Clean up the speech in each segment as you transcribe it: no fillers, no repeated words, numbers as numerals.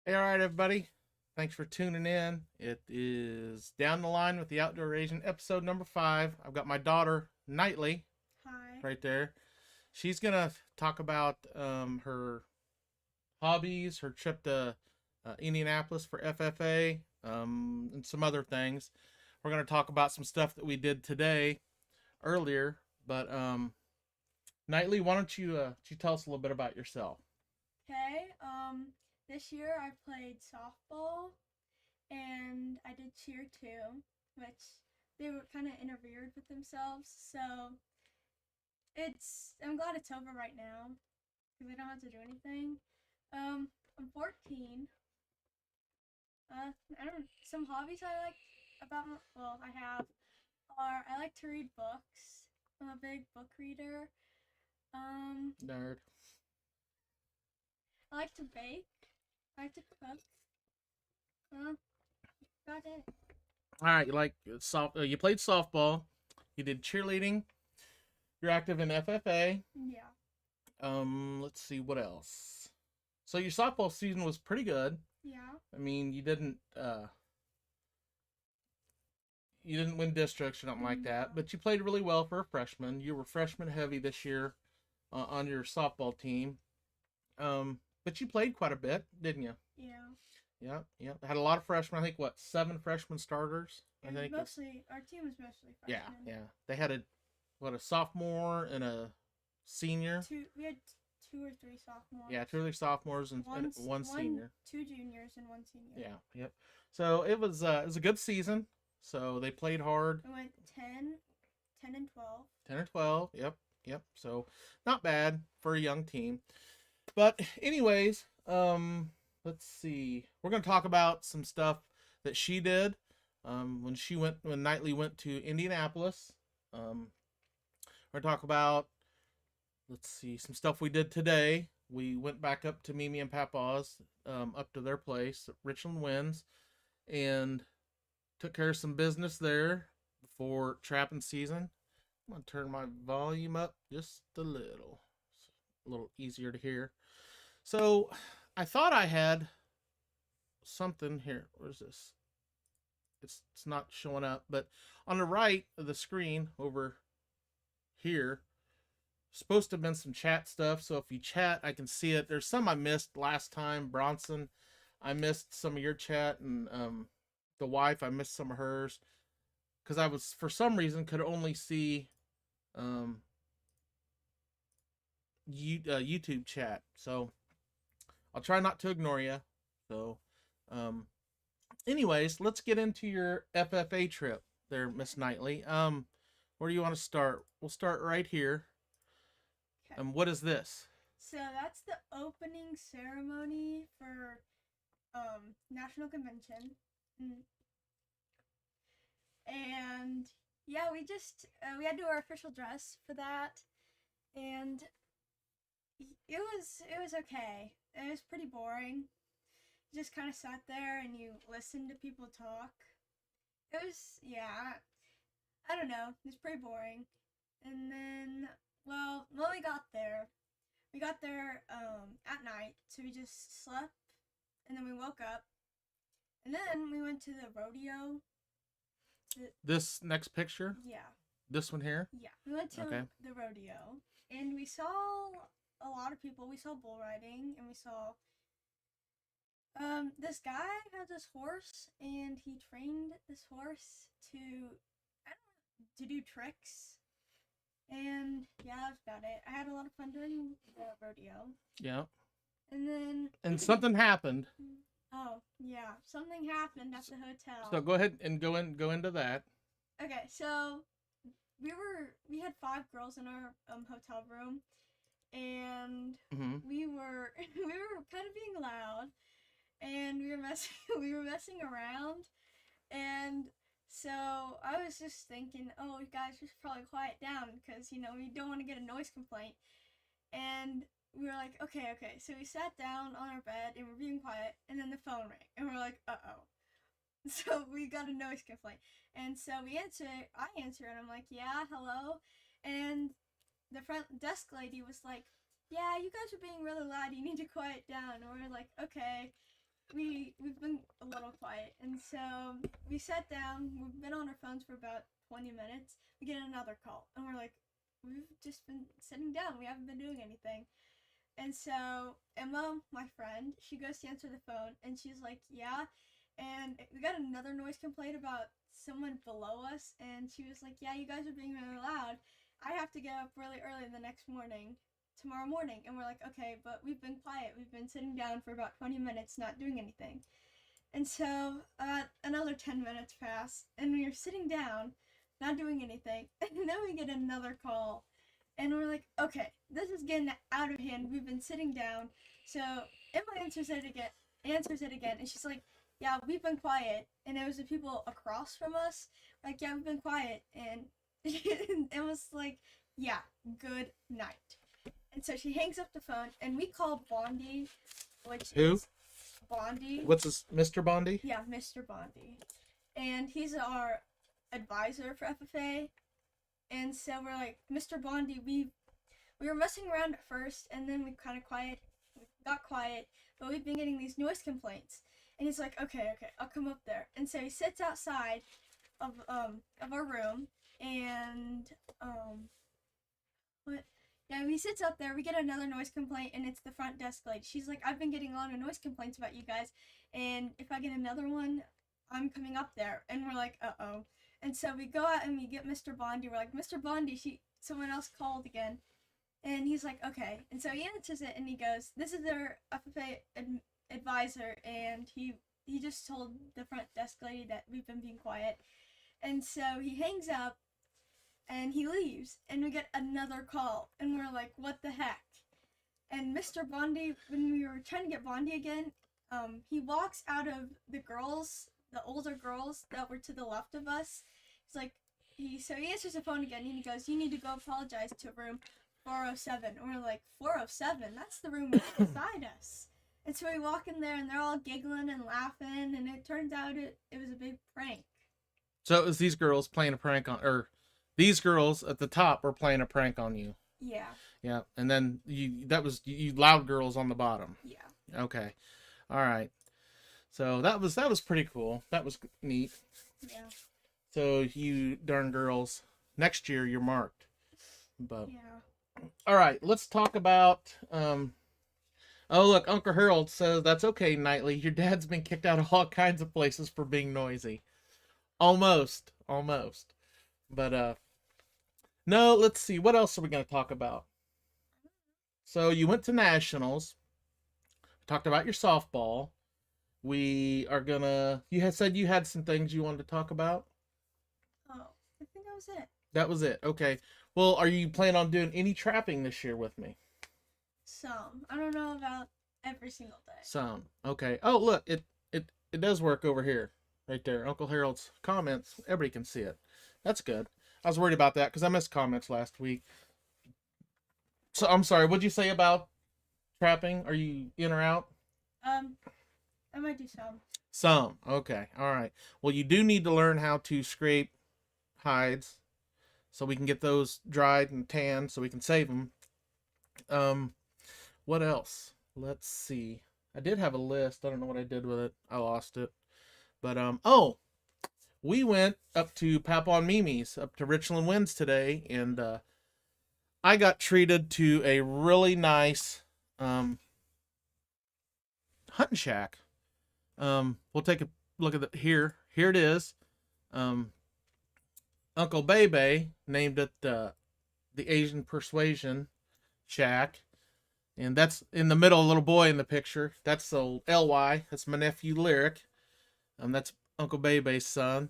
Hey, all right, everybody. Thanks for tuning in. It is Down the Line with the Outdoor Asian, episode number 5. I've got my daughter, Knightlee, Hi. right there. She's going to talk about her hobbies, her trip to Indianapolis for FFA, and some other things. We're going to talk about some stuff that we did today, earlier. But, Knightlee, why don't you tell us a little bit about yourself? Okay. This year I played softball and I did cheer too, which they were kind of interfered with themselves. So I'm glad it's over right now because I don't have to do anything. I'm 14. I don't. Some hobbies I like I have are I like to read books. I'm a big book reader. Um, Nerd. I like to bake. I like to cook. Uh, Got it. All right, you played softball, you did cheerleading, you're active in FFA. Yeah. Let's see what else. So your softball season was pretty good. Yeah. I mean, you didn't win districts or nothing like that, No. but you played really well for a freshman. You were freshman heavy this year on your softball team. But you played quite a bit, didn't you? Yeah. Yeah, yeah. Had a lot of freshmen. I think what 7 freshman starters. I It was think. mostly our team was mostly Yeah, freshmen. yeah. They had a sophomore and a senior. We had 2 or 3 sophomores. Yeah, 2 sophomores and one senior. 2 juniors and 1 senior. Yeah, yep. So it was a good season. So they played hard. We went 10 and 12. 10 or 12. Yep, yep. So not bad for a young team. But anyways, let's see. We're gonna talk about some stuff that she did when Knightlee went to Indianapolis. We're gonna talk about, let's see, some stuff we did today. We went back up to Mimi and Papa's, up to their place, Richland Winds, and took care of some business there before trapping season. I'm gonna turn my volume up just a little easier to hear. So I thought I had something here. Where's this? It's not showing up, but on the right of the screen over here, supposed to have been some chat stuff. So if you chat, I can see it. There's some I missed last time. Bronson, I missed some of your chat, and the wife, I missed some of hers because I was for some reason could only see um, YouTube chat. So I'll try not to ignore you. So, anyways, let's get into your FFA trip there, Miss Knightlee. Where do you want to start? We'll start right here. Okay. What is this? So that's the opening ceremony for national convention. And yeah, we had to wear official dress for that, and it was okay. It was pretty boring. You just kind of sat there and you listened to people talk. It was, yeah, I don't know. It was pretty boring. And then, well, when we got there at night, so we just slept, and then we woke up, and then we went to the rodeo. This next picture? Yeah. This one here? Yeah. We went to the rodeo, and we saw a lot of people. We saw bull riding, and we saw this guy had this horse, and he trained this horse to, I don't know, to do tricks. And yeah, that's about it. I had a lot of fun during the rodeo. Yeah. And then something happened. Oh, yeah. Something happened at the hotel. So go ahead and go into that. Okay, so we had 5 girls in our hotel room, and we were kind of being loud, and we were messing around, and so I was just thinking, oh, you guys should probably quiet down because we don't want to get a noise complaint. And we were like, okay. So we sat down on our bed and we're being quiet, and then the phone rang, and we're like, uh-oh. So we got a noise complaint. And so I answer, and I'm like, yeah, hello. And the front desk lady was like, yeah, you guys are being really loud, you need to quiet down. And we're like, okay. we've been a little quiet, and so we sat down. We've been on our phones for about 20 minutes. We get another call, and we're like, we've just been sitting down. We haven't been doing anything. And so Emma, my friend, she goes to answer the phone, and she's like, yeah. And we got another noise complaint about someone below us, and she was like, yeah, you guys are being really loud. I have to get up really early the next morning, tomorrow morning. And we're like, okay, but we've been quiet. We've been sitting down for about 20 minutes, not doing anything. And so another 10 minutes pass, and we are sitting down, not doing anything. And then we get another call. And we're like, okay, this is getting out of hand. We've been sitting down. So Emma answers it again, and she's like, yeah, we've been quiet. And it was the people across from us, like, yeah, we've been quiet. And it was like, yeah, good night. And so she hangs up the phone, and we call Bondi, which Who? is Bondi. What's this, Mr. Bondi? Yeah, Mr. Bondi. And he's our advisor for FFA. And so we're like, Mr. Bondi, we were messing around at first, and then we got quiet, but we've been getting these noise complaints. And he's like, okay, I'll come up there. And so he sits outside of our room, and he sits up there. We get another noise complaint, and it's the front desk lady. She's like, I've been getting a lot of noise complaints about you guys, and if I get another one, I'm coming up there. And we're like, uh-oh. And so we go out and we get Mr. Bondi. We're like, Mr. Bondi, someone else called again. And he's like, okay. And so he answers it, and he goes, this is their FFA advisor, and he just told the front desk lady that we've been being quiet. And so he hangs up, and he leaves, and we get another call, and we're like, what the heck? And Mr. Bondi, when we were trying to get Bondi again, he walks out of the older girls that were to the left of us. It's like, he answers the phone again, and he goes, you need to go apologize to room 407. And we're like, 407? That's the room beside us. And so we walk in there, and they're all giggling and laughing, and it turns out it was a big prank. So it was these girls playing a prank on, or these girls at the top were playing a prank on you. Yeah. Yeah, and then you loud girls on the bottom. Yeah. Okay. All right. So that was pretty cool. That was neat. Yeah. So you darn girls, next year you're marked. But yeah. All right, let's talk about oh look, Uncle Harold says that's okay, Knightlee. Your dad's been kicked out of all kinds of places for being noisy. Almost. But no, let's see. What else are we going to talk about? So you went to Nationals. Talked about your softball. We are gonna. You had said you had some things you wanted to talk about. Oh, I think that was it. That was it. Okay. Well, are you planning on doing any trapping this year with me? Some. I don't know about every single day. Some. Okay. Oh, look, it does work over here, right there. Uncle Harold's comments. Everybody can see it. That's good. I was worried about that because I missed comments last week. So I'm sorry. What'd you say about trapping? Are you in or out? I might do some. Some. Okay. All right. Well, you do need to learn how to scrape hides so we can get those dried and tanned so we can save them. What else? Let's see. I did have a list. I don't know what I did with it. I lost it. But, we went up to Papa and Mimi's, up to Richland Winds today, and I got treated to a really nice hunting shack. We'll take a look at it here. Here it is. Uncle Bebe named it the Asian Persuasion Shack. And that's in the middle, a little boy in the picture. That's the LY. That's my nephew Lyric. That's Uncle Bebe's son.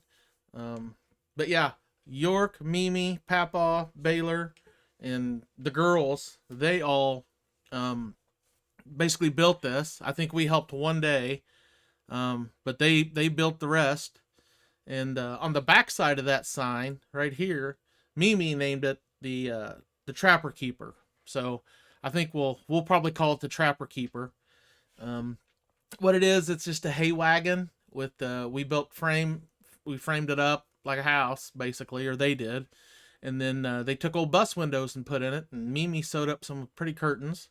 But yeah, York, Mimi, Papa, Baylor, and the girls, they all basically built this. I think we helped one day, but they built the rest. And on the back side of that sign, right here, Mimi named it the Trapper Keeper. So I think we'll probably call it the Trapper Keeper. What it is, it's just a hay wagon with we framed it up like a house basically, or they did, and then they took old bus windows and put in it, and Mimi sewed up some pretty curtains,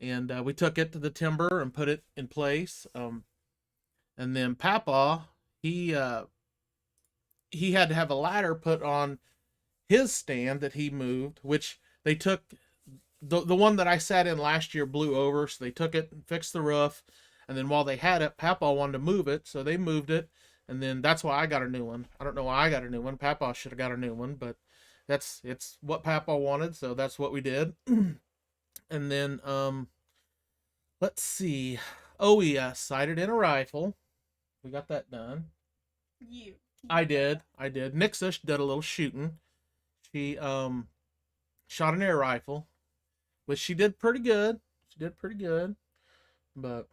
and we took it to the timber and put it in place. And then Papa, he he had to have a ladder put on his stand that he moved, which they took the one that I sat in last year blew over, so they took it and fixed the roof. And then while they had it, Papa wanted to move it, so they moved it. And then that's why I got a new one. I don't know why I got a new one. Papa should have got a new one, but it's what Papa wanted, so that's what we did. And then let's see. Oh yeah, sighted in a rifle. We got that done. You. I did. Nixa did a little shooting. She shot an air rifle, which she did pretty good. But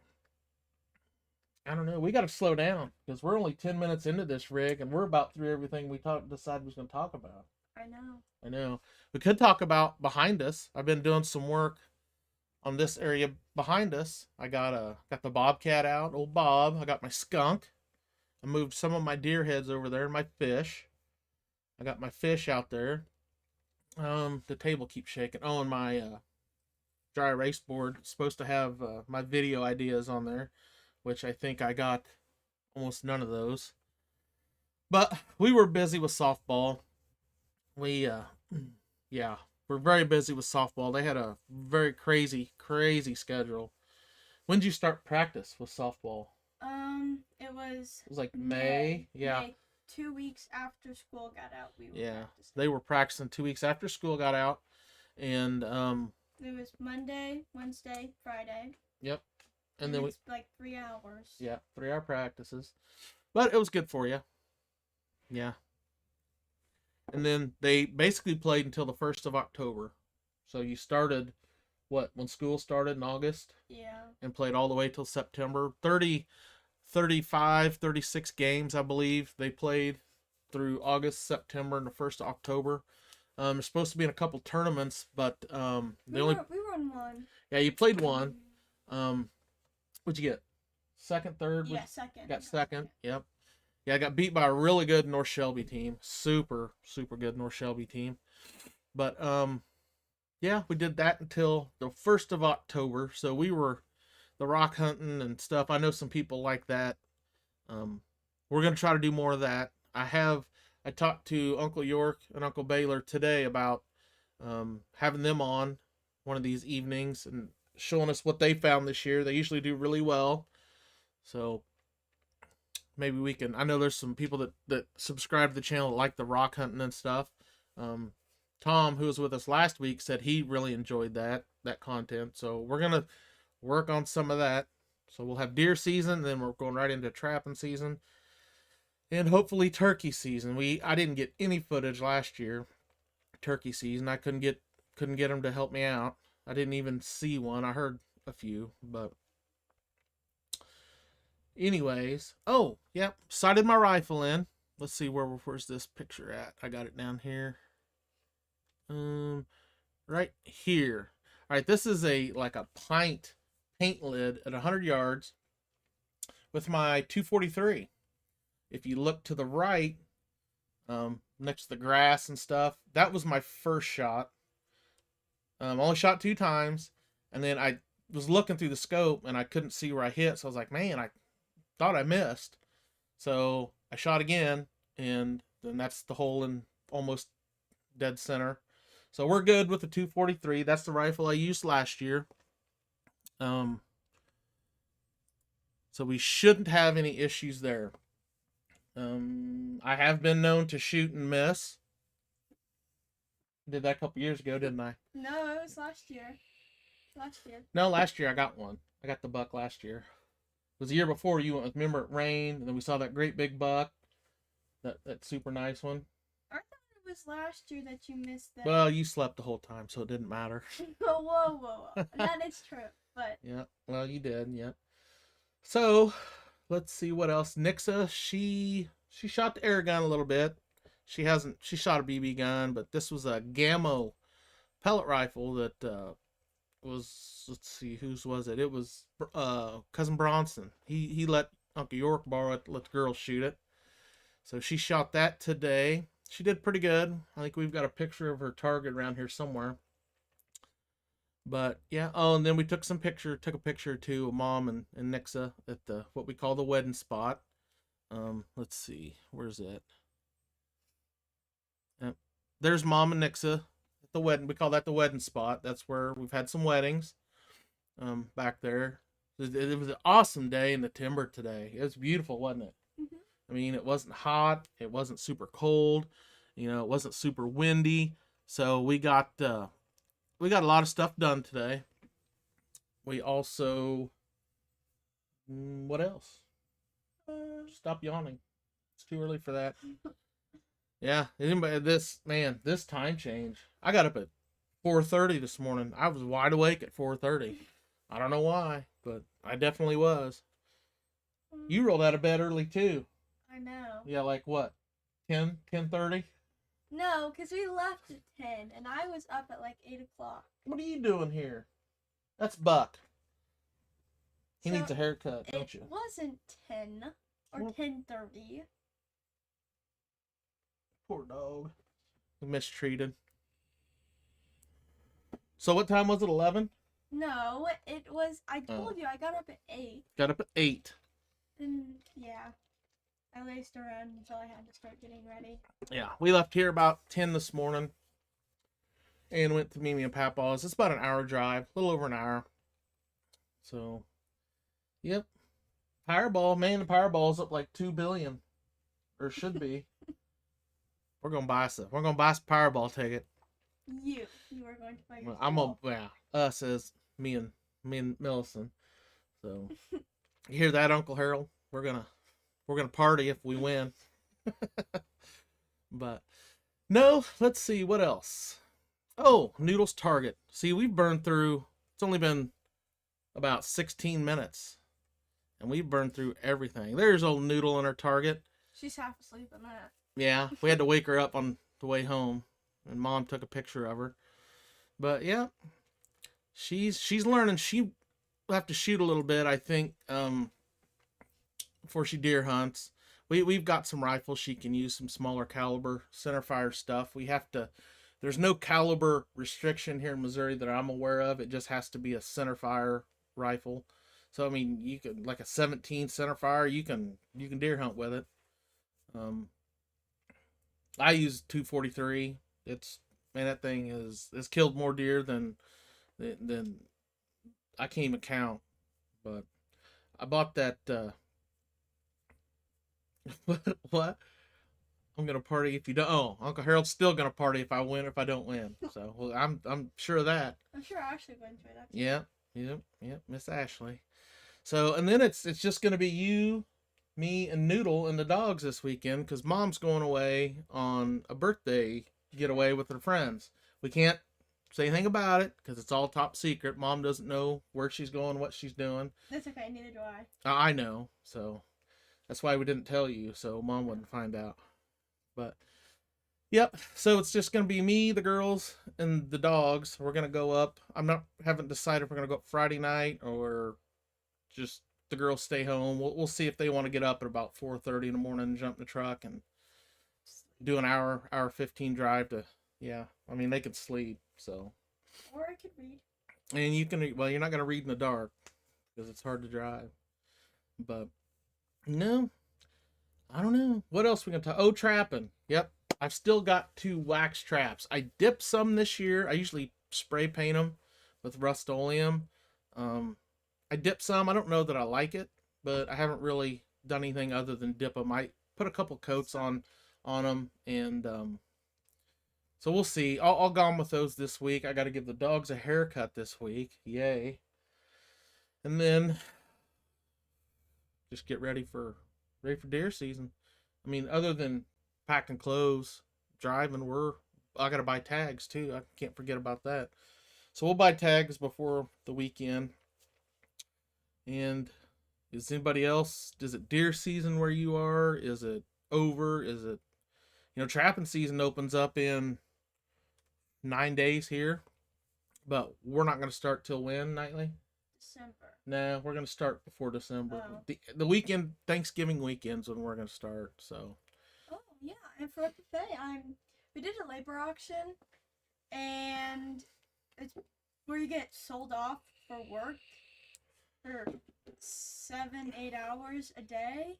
I don't know. We got to slow down because we're only 10 minutes into this rig, and we're about through everything we decided we was going to talk about. I know. We could talk about behind us. I've been doing some work on this area behind us. I got the bobcat out, old Bob. I got my skunk. I moved some of my deer heads over there and my fish. I got my fish out there. The table keeps shaking. Oh, and my dry erase board is supposed to have my video ideas on there, which I think I got almost none of those. But we were busy with softball. We're very busy with softball. They had a very crazy schedule. When did you start practice with softball? It was like May. Yeah. May, 2 weeks after school got out, we were practicing. They were practicing 2 weeks after school got out, and it was Monday, Wednesday, Friday. Yep. And then it's like 3 hours. Yeah, 3-hour practices, but it was good for you. Yeah. And then they basically played until the 1st of October. So you started when school started in August? Yeah. And played all the way till September. 35, 36 games, I believe they played through August, September, and the 1st of October. They're supposed to be in a couple tournaments, but we were in one. Yeah, you played one. What'd you get? Second, third? Yeah, second. Got second. Yep. Yeah, I got beat by a really good North Shelby team. Super good North Shelby team. But yeah, we did that until the 1st of October. So we were the rock hunting and stuff. I know some people like that. We're gonna try to do more of that. I talked to Uncle York and Uncle Baylor today about having them on one of these evenings and showing us what they found this year. They usually do really well. So maybe we can. I know there's some people that subscribe to the channel that like the rock hunting and stuff. Tom, who was with us last week, said he really enjoyed that content. So we're gonna work on some of that. So we'll have deer season, then we're going right into trapping season, and hopefully turkey season. I didn't get any footage last year, turkey season. I couldn't get them to help me out. I didn't even see one. I heard a few, but anyways. Oh, yep. Sighted my rifle in. Let's see where's this picture at. I got it down here. Right here. All right, this is a pint paint lid at 100 yards with my 243. If you look to the right, next to the grass and stuff, that was my first shot. Only shot 2 times, and then I was looking through the scope and I couldn't see where I hit, so I was like, man, I thought I missed. So I shot again, and then that's the hole in almost dead center. So we're good with the 243. That's the rifle I used last year. So we shouldn't have any issues there. I have been known to shoot and miss. Did that a couple years ago, didn't I? No, it was last year. No, last year I got one. I got the buck last year. It was the year before you went with. Remember, it rained, and then we saw that great big buck. That super nice one. I thought it was last year that you missed that. Well, you slept the whole time, so it didn't matter. Whoa. That is true, but... Yeah, well, you did, yeah. So, let's see what else. Nixa, she shot the air gun a little bit. She shot a BB gun, but this was a Gammo pellet rifle that was, let's see, whose was it? It was Cousin Bronson. He let Uncle York borrow it, let the girls shoot it. So she shot that today. She did pretty good. I think we've got a picture of her target around here somewhere. But yeah. Oh, and then we took a picture too of Mom and Nixa at the what we call the wedding spot. Let's see, where's that? Yep. There's Mom and Nixa at the wedding. We call that the wedding spot. That's where we've had some weddings. Back there. It was an awesome day in the timber today. It was beautiful, wasn't it? Mm-hmm. I mean, it wasn't hot. It wasn't super cold. It wasn't super windy. So we got a lot of stuff done today. We also what else? Stop yawning. It's too early for that. Yeah, anybody this time change. I got up at 4:30 this morning. I was wide awake at 4:30. I don't know why, but I definitely was. You rolled out of bed early too. I know. Yeah, like what? 10:30? No, because we left at 10, and I was up at like 8 o'clock. What are you doing here? That's Buck. He needs a haircut, don't you? It wasn't 10 or 10:30. Poor dog. Mistreated. So what time was it? 11? No, it was. I told you I got up at 8. Got up at 8. And yeah, I laced around until I had to start getting ready. Yeah, we left here about 10 this morning and went to Mimi and Papa's. It's about an hour drive, a little over an hour. So, yep. Powerball, man, the Powerball's up like 2 billion. Or should be. We're gonna buy some. We're gonna buy some Powerball ticket. You were going to buy your. Well, us as me and Millicent. So, you hear that, Uncle Harold? We're gonna party if we win. But no, let's see what else. Oh, Noodle's Target. See, we've burned through. It's only been about 16 minutes, and we've burned through everything. There's old Noodle in her Target. She's half asleep in that. Yeah, we had to wake her up on the way home, and Mom took a picture of her. But yeah, she's learning. She will have to shoot a little bit, I think, before she deer hunts. We've got some rifles she can use, some smaller caliber centerfire stuff. We have to. There's no caliber restriction here in Missouri that I'm aware of. It just has to be a centerfire rifle. So I mean, you can like a 17 centerfire. You can deer hunt with it. I use 243. That thing has killed more deer than I can't even count. But I bought that. What? I'm gonna party if you don't. Oh, Uncle Harold's still gonna party if I win. If I don't win, so well, I'm sure of that. I'm sure Ashley went to it. Yep. Miss Ashley. So and then it's just gonna be you, me, and Noodle and the dogs this weekend because Mom's going away on a birthday getaway with her friends. We can't say anything about it because it's all top secret. Mom doesn't know where she's going, what she's doing. That's okay. Neither do I. I know. So that's why we didn't tell you, so Mom wouldn't find out. But yep, so it's just gonna be me, the girls, and the dogs. We're gonna go up. Haven't decided if we're gonna go up Friday night or just the girls stay home. We'll see if they want to get up at about 4:30 in the morning and jump in the truck and do an hour 15 drive to. Yeah, I mean they could sleep. So. Or I could read. And you can. Well, you're not gonna read in the dark because it's hard to drive. But no. I don't know. What else we gonna talk? Oh, trapping. Yep. I've still got 2 wax traps. I dipped some this year. I usually spray paint them with Rust-Oleum. I dipped some. I don't know that I like it, but I haven't really done anything other than dip them. I put a couple coats on them, and so we'll see. I'll go on with those this week. I got to give the dogs a haircut this week. Yay. And then just get ready for deer season. I mean, other than packing clothes, driving, I gotta buy tags too. I can't forget about that. So we'll buy tags before the weekend. And is anybody else? Is it deer season where you are? Is it over? Is it, trapping season opens up in 9 days here, but we're not gonna start till when, Knightlee? December. No, we're gonna start before December. Oh. The weekend, Thanksgiving weekend's when we're gonna start. So. Oh yeah, and for FFA, we did a labor auction, and it's where you get sold off for work for 7-8 hours a day.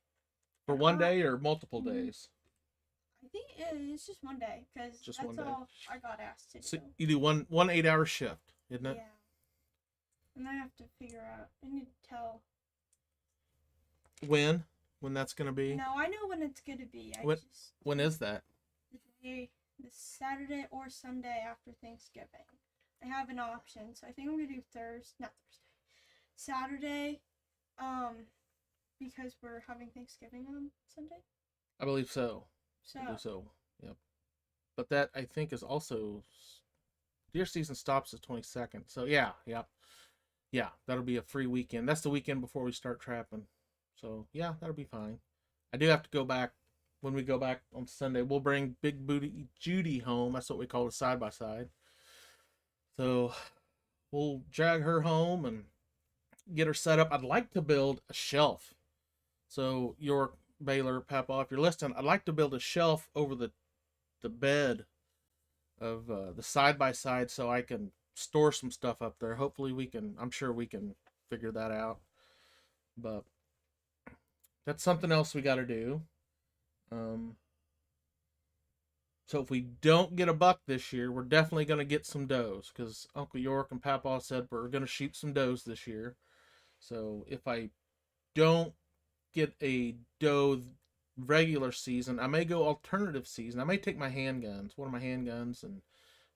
For one day or multiple days? I think it's just one day, because that's all I got asked to do. So you do one 8-hour shift, isn't it? Yeah. And I have to figure out. I need to tell. When that's gonna be? No, I know when it's gonna be. When is that? The Saturday or Sunday after Thanksgiving. I have an option, so I think I'm gonna do Saturday, because we're having Thanksgiving on Sunday. I believe so. Yep. But that, I think, is also deer season stops the 22nd. So yeah, that'll be a free weekend. That's the weekend before we start trapping. So yeah, that'll be fine. I do have to go back. When we go back on Sunday, we'll bring Big Booty Judy home. That's what we call the side-by-side. So we'll drag her home and get her set up. I'd like to build a shelf. So York, Baylor, Papa, if you're listening, I'd like to build a shelf over the bed of the side-by-side so I can store some stuff up there. Hopefully I'm sure we can figure that out. But that's something else we got to do. So if we don't get a buck this year, we're definitely going to get some does, because Uncle York and Papa said we're going to shoot some does this year. So if I don't get a doe regular season, I may go alternative season. I may take my handguns, one of my handguns, and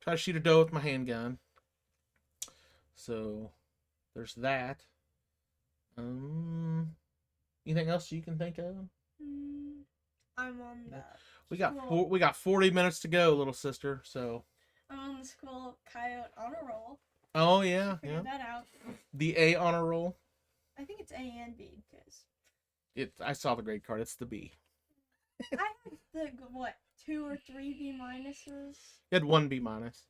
try to shoot a doe with my handgun. So there's that. Anything else you can think of? I'm on that. We got 40 minutes to go, little sister. So I'm on the school coyote honor roll. Oh yeah, Figured that out. The A honor roll. I think it's A and B, because I saw the grade card. It's the B. I had 2 or 3 B minuses. You had 1 B minus.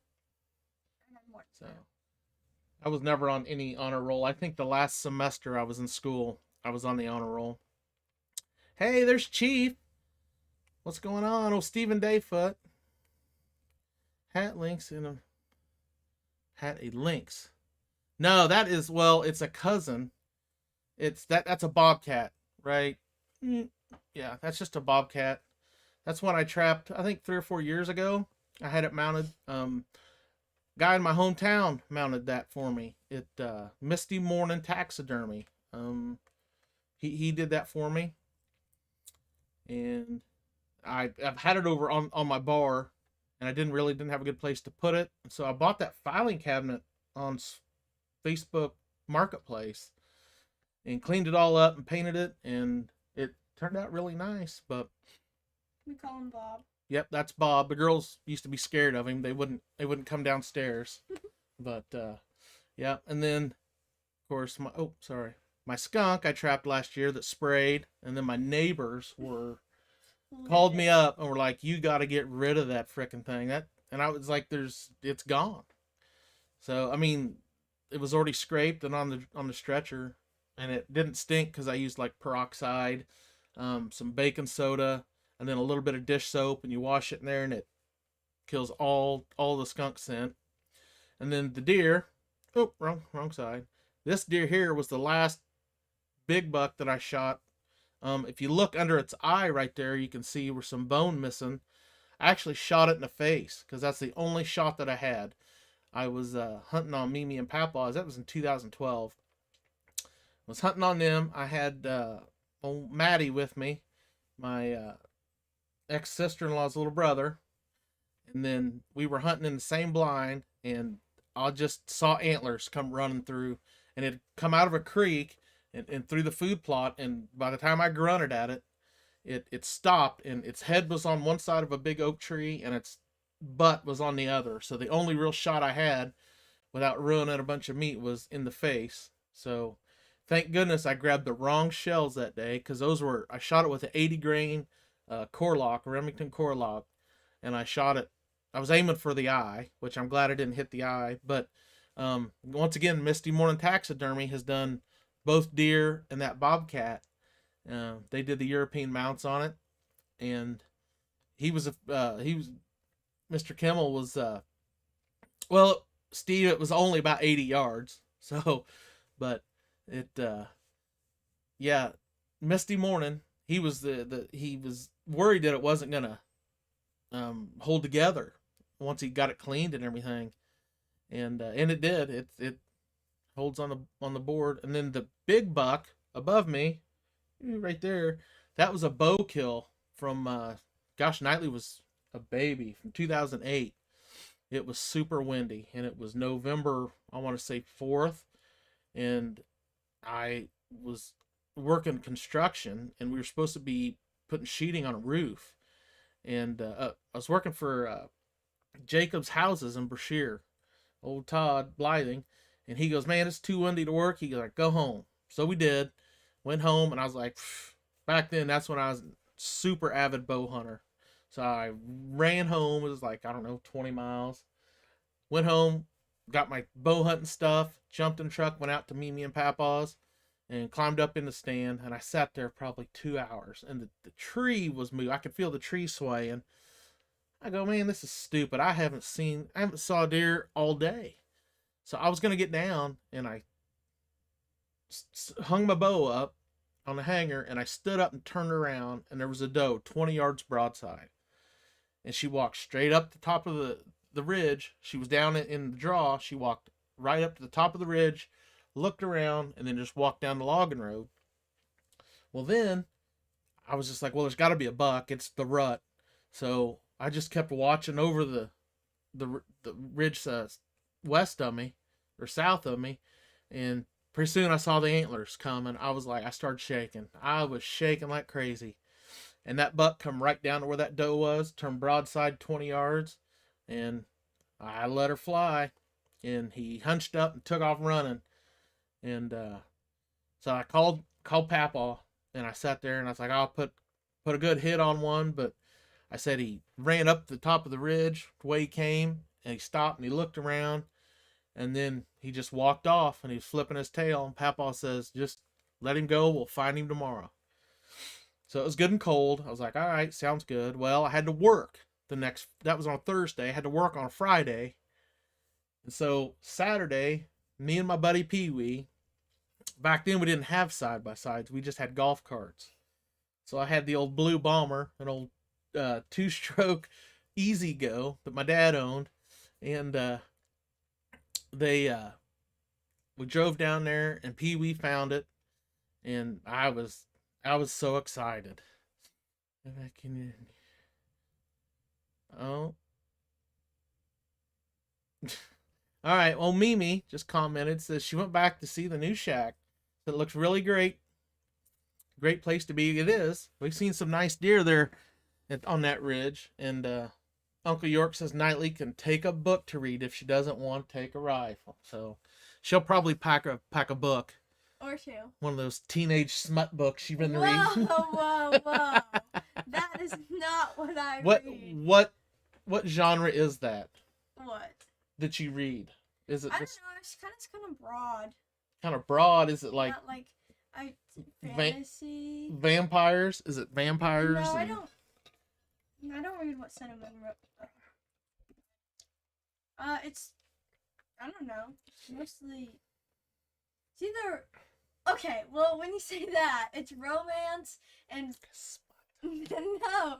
I had more. So I was never on any honor roll. I think the last semester I was in school, I was on the honor roll. Hey, there's Chief. What's going on? Oh, Stephen Dayfoot. Hat lynx in a lynx. No, that is, well, it's a cousin. That's a bobcat, right? Yeah, that's just a bobcat. That's one I trapped, I think 3 or 4 years ago. I had it mounted. Guy in my hometown mounted that for me. Misty Morning Taxidermy. He did that for me. And I've had it over on my bar, and I didn't have a good place to put it. So I bought that filing cabinet on Facebook Marketplace and cleaned it all up and painted it, and it turned out really nice. But we call him Bob. Yep, that's Bob. The girls used to be scared of him. They wouldn't come downstairs. But yeah, and then of course my skunk I trapped last year that sprayed, and then my neighbors called me up and were like, "You got to get rid of that frickin' thing." And I was like, it's gone. So I mean, it was already scraped and on the stretcher, and it didn't stink because I used like peroxide, some baking soda, and then a little bit of dish soap, and you wash it in there, and it kills all the skunk scent. And then the deer, wrong side. This deer here was the last big buck that I shot. If you look under its eye right there, you can see where some bone missing. I actually shot it in the face, because that's the only shot that I had. I was hunting on Mimi and Papa's. That was in 2012. I was hunting on them. I had old Maddie with me, my ex-sister-in-law's little brother. And then we were hunting in the same blind, and I just saw antlers come running through, and it come out of a creek and through the food plot. And by the time I grunted at it, it stopped, and its head was on one side of a big oak tree, and its butt was on the other. So the only real shot I had without ruining a bunch of meat was in the face. So thank goodness I grabbed the wrong shells that day, because I shot it with an 80 grain Corlock, Remington Corlock, and I shot it. I was aiming for the eye, which I'm glad I didn't hit the eye. But once again, Misty Morning Taxidermy has done both deer and that bobcat. They did the European mounts on it, and Mr. Kimmel was Steve, it was only about 80 yards. So, but it, yeah, misty morning. He was he was worried that it wasn't gonna hold together once he got it cleaned and everything, and it did. It holds on the board, and then the big buck above me, right there, that was a bow kill from gosh, Knightlee was a baby from 2008. It was super windy, and it was November, I want to say 4th, and I was working construction, and we were supposed to be putting sheeting on a roof, and I was working for Jacob's Houses in Brashear, old Todd Blything, and he goes, "Man, it's too windy to work." He goes, like, "Go home." So we did. Went home, and I was like, phew. Back then, that's when I was a super avid bow hunter. So I ran home. It was like, I don't know, 20 miles. Went home, got my bow hunting stuff, jumped in the truck, went out to Mimi and Papa's, and climbed up in the stand. And I sat there probably 2 hours, and the tree was moving. I could feel the tree swaying. I go, man, this is stupid. I haven't saw deer all day. So I was going to get down, and I hung my bow up on the hanger, and I stood up and turned around, and there was a doe 20 yards broadside. And she walked straight up the top of the ridge. She was down in the draw. She walked right up to the top of the ridge, looked around, and then just walked down the logging road. Well, then I was just like, well, there's got to be a buck. It's the rut. So I just kept watching over the ridge west of me or south of me, and pretty soon I saw the antlers coming. I started shaking. I was shaking like crazy. And that buck come right down to where that doe was, turned broadside 20 yards, and I let her fly. And he hunched up and took off running. And so I called Papaw, and I sat there, and I was like, I'll put a good hit on one. But I said he ran up the top of the ridge the way he came, and he stopped and he looked around, and then he just walked off, and he was flipping his tail. And Papaw says, just let him go. We'll find him tomorrow. So it was good and cold. I was like, all right, sounds good. Well, I had to work that was on Thursday. I had to work on Friday. And so Saturday, me and my buddy Pee Wee, back then we didn't have side-by-sides. We just had golf carts. So I had the old Blue Bomber, an old 2-stroke Easy Go that my dad owned. And we drove down there, and Pee Wee found it. And I was so excited. If I can... Oh. All right. Well, Mimi just commented, says she went back to see the new shack. It looks really great. Great place to be. It is. We've seen some nice deer there on that ridge. And Uncle York says Knightlee can take a book to read if she doesn't want to take a rifle. So she'll probably pack a book. Or two. One of those teenage smut books she's been reading. Whoa. That is not what I read. What genre is that? What? That you read? Is it? I don't know. It's kind of broad. Kind of broad. Is it like? Not like fantasy. Vampires? Is it vampires? No, I don't read what Cinnamon wrote. It's I don't know. Mostly. It's either. Okay, well, when you say that, it's romance and no,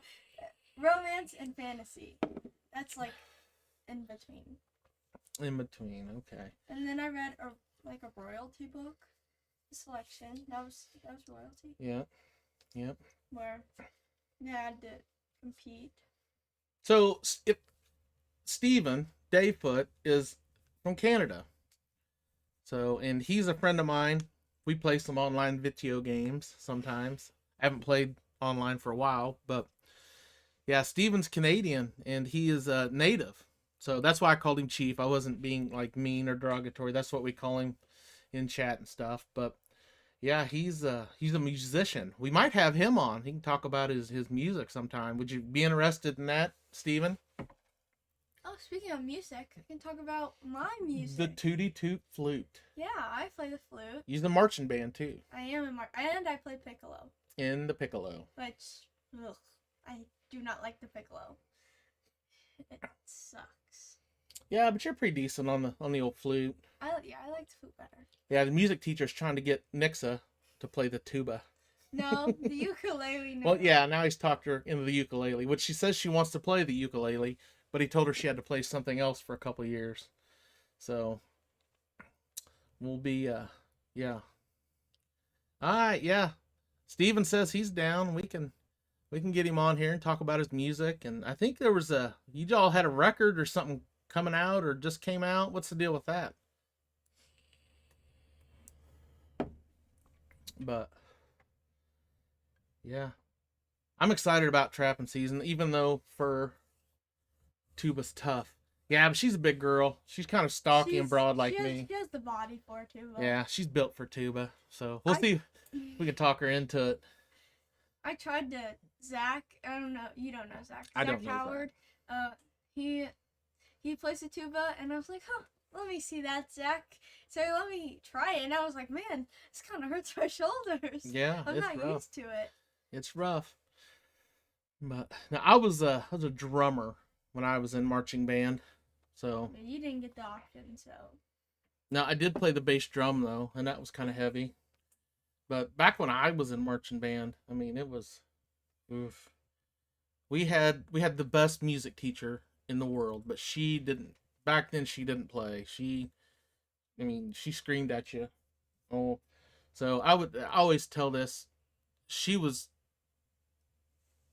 romance and fantasy. That's like in between. In between, okay. And then I read a royalty book, selection. That was royalty. Yeah, yep. Where you had to compete. So if Stephen Davefoot is from Canada, and he's a friend of mine. We play some online video games sometimes. I haven't played online for a while, but yeah, Steven's Canadian, and he is a native. So that's why I called him Chief. I wasn't being like mean or derogatory. That's what we call him in chat and stuff. But yeah, he's a musician. We might have him on. He can talk about his music sometime. Would you be interested in that, Steven? Oh, speaking of music, I can talk about my music. The Tootie Toot flute. Yeah, I play the flute. He's the marching band too. I am and I play piccolo. In the piccolo. Which, I do not like the piccolo. It sucks. Yeah, but you're pretty decent on the old flute. I like the flute better. Yeah, the music teacher's trying to get Nixa to play the tuba. No, the ukulele. No. Well, yeah, now he's talked her into the ukulele, which she says she wants to play the ukulele, but he told her she had to play something else for a couple years. So we'll be yeah. All right, yeah. Steven says he's down. We can get him on here and talk about his music. And I think there was you all had a record or something coming out or just came out. What's the deal with that? But yeah, I'm excited about trapping season, even though for tuba's tough. Yeah, but she's a big girl. She's kind of stocky and broad like me. She has the body for tuba. Yeah, she's built for tuba. So we'll see if we can talk her into it. I tried to Zach. I don't know. You don't know Zach. I don't know Howard. Zach. He plays the tuba, and I was like, huh. Let me see that, Zach. So let me try it, and I was like, man, this kind of hurts my shoulders. Yeah, I'm not rough. used to it. It's rough. But now I was a drummer when I was in marching band, so you didn't get the option. So now I did play the bass drum though, and that was kind of heavy. But back when I was in marching band, I mean, it was, oof. We had the best music teacher in the world, but she didn't. Back then, she didn't play. She screamed at you. Oh, so I always tell this.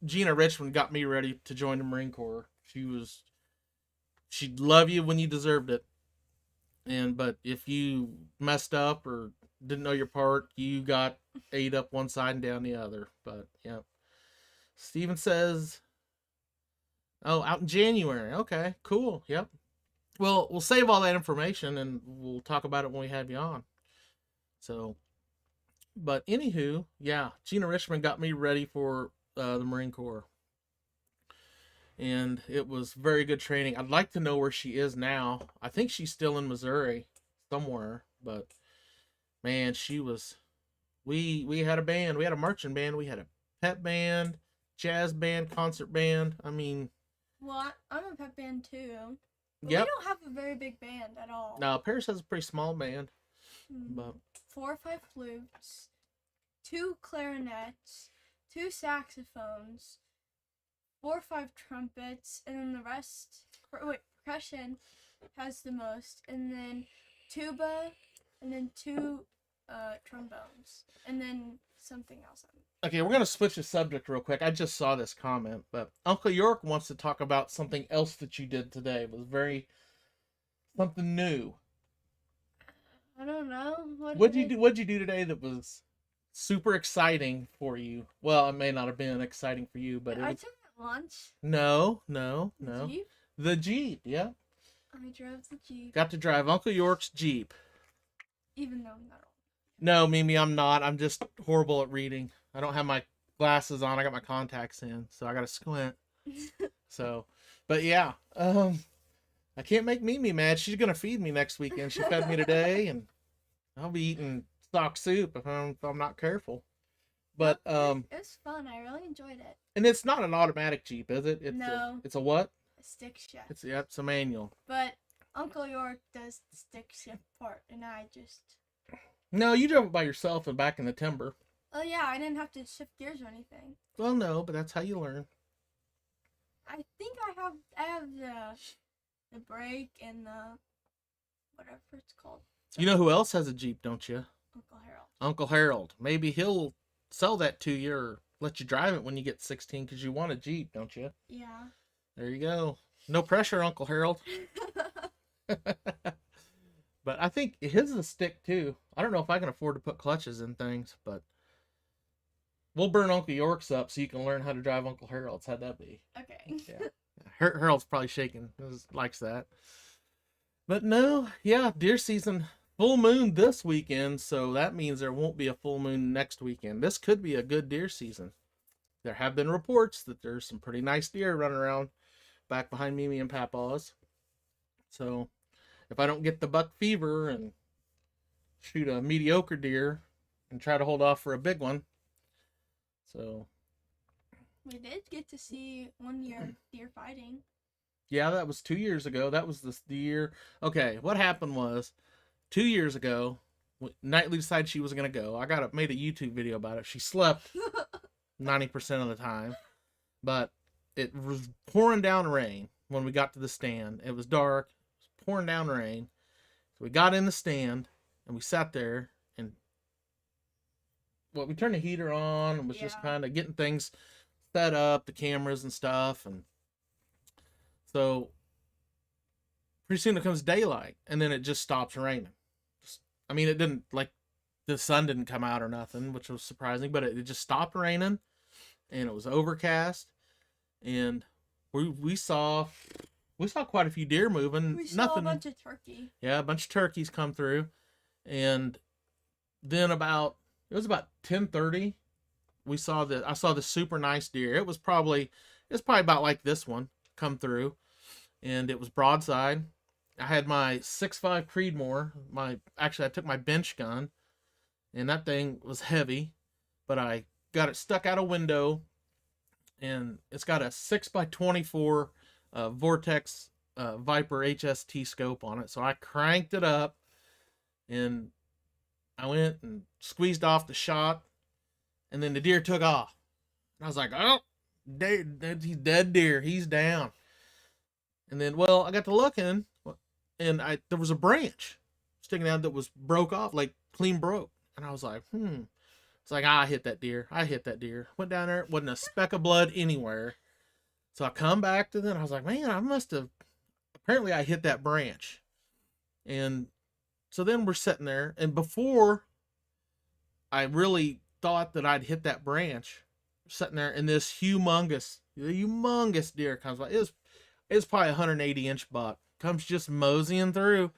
Gina Richmond got me ready to join the Marine Corps. She'd love you when you deserved it. But if you messed up or didn't know your part, you got ate up one side and down the other. But yeah. Steven says, oh, out in January. Okay, cool. Yep. Well, we'll save all that information and we'll talk about it when we have you on. So, but anywho, yeah, Gina Richmond got me ready for the Marine Corps. And it was very good training. I'd like to know where she is now. I think she's still in Missouri somewhere, but man, we had a band. We had a marching band. We had a pep band, jazz band, concert band. I mean, well, I'm a pep band too. But yep. We don't have a very big band at all. No, Paris has a pretty small band. But 4 or 5 flutes, 2 clarinets, 2 saxophones, 4 or 5 trumpets, and then the rest. Percussion has the most, and then tuba, and then 2 trombones, and then something else. Okay, we're going to switch the subject real quick. I just saw this comment, but Uncle York wants to talk about something else that you did today. It was something new. I don't know. What'd you do today that was super exciting for you? Well, it may not have been exciting for you, but I took lunch. No. Jeep? The Jeep, yeah. I drove the Jeep. Got to drive Uncle York's Jeep. Even though I'm not old. No, Mimi, I'm not. I'm just horrible at reading. I don't have my glasses on. I got my contacts in, so I got to squint. So, but yeah, I can't make Mimi mad. She's gonna feed me next weekend. She fed me today, and I'll be eating stock soup if I'm not careful. But it was fun. I really enjoyed it. And it's not an automatic Jeep, is it? No. It's a what? A stick shift. It's a manual. But Uncle York does the stick shift part, and I just. No, you drove it by yourself and back in the timber. Oh yeah, I didn't have to shift gears or anything. Well, no, but that's how you learn. I think I have the brake and the whatever it's called. You know who else has a Jeep, don't you? Uncle Harold. Uncle Harold. Maybe he'll sell that to you or let you drive it when you get 16 because you want a Jeep, don't you? Yeah. There you go. No pressure, Uncle Harold. But I think his is a stick too. I don't know if I can afford to put clutches in things, but we'll burn Uncle York's up so you can learn how to drive Uncle Harold's. How'd that be? Okay. Yeah. Harold's probably shaking. He likes that. But no, yeah, deer season, full moon this weekend, so that means there won't be a full moon next weekend. This could be a good deer season. There have been reports that there's some pretty nice deer running around back behind Mimi and Papa's. So if I don't get the buck fever and shoot a mediocre deer and try to hold off for a big one. So we did get to see one deer fighting. Yeah, that was 2 years ago. That was the year. Okay, what happened was 2 years ago, Knightlee decided she was gonna go. Made a YouTube video about it. She slept 90% of the time, but it was pouring down rain when we got to the stand. It was dark, it was pouring down rain. So we got in the stand and we sat there and we turned the heater on and was just kind of getting things set up, the cameras and stuff, and so pretty soon it comes daylight and then it just stops raining. I mean, it didn't like the sun didn't come out or nothing, which was surprising, but it just stopped raining and it was overcast, and we saw quite a few deer moving. We saw a bunch of turkey. Yeah, a bunch of turkeys come through, and then it was about 10:30. I saw the super nice deer. It was probably about like this one come through, and it was broadside. I had my 6.5 Creedmoor. I took my bench gun, and that thing was heavy, but I got it stuck out a window, and it's got a 6x24 Vortex Viper HST scope on it. So I cranked it up, and I went and squeezed off the shot, and then the deer took off. And I was like, oh, he's dead deer. He's down. And then, I got to looking, and there was a branch sticking out that was broke off, like clean broke. And I was like, It's like, I hit that deer. Went down there, wasn't a speck of blood anywhere. So I come back to them. I was like, man, apparently I hit that branch. And so then we're sitting there, and before I really thought that I'd hit that branch, sitting there, and this humongous deer comes by. It's probably a 180-inch buck. Comes just moseying through.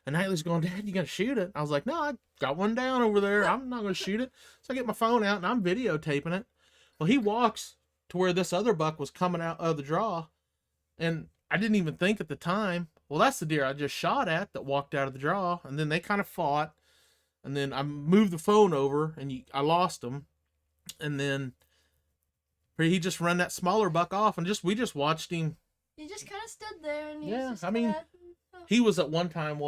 And Knightlee's going, Dad, you gonna shoot it? I was like, no, I got one down over there. I'm not gonna shoot it. So I get my phone out and I'm videotaping it. Well, he walks to where this other buck was coming out of the draw, and I didn't even think at the time, well, that's the deer I just shot at that walked out of the draw. And then they kind of fought, and then I moved the phone over, and I lost him. And then he just run that smaller buck off, and we just watched him. He just kind of stood there, and he was at one time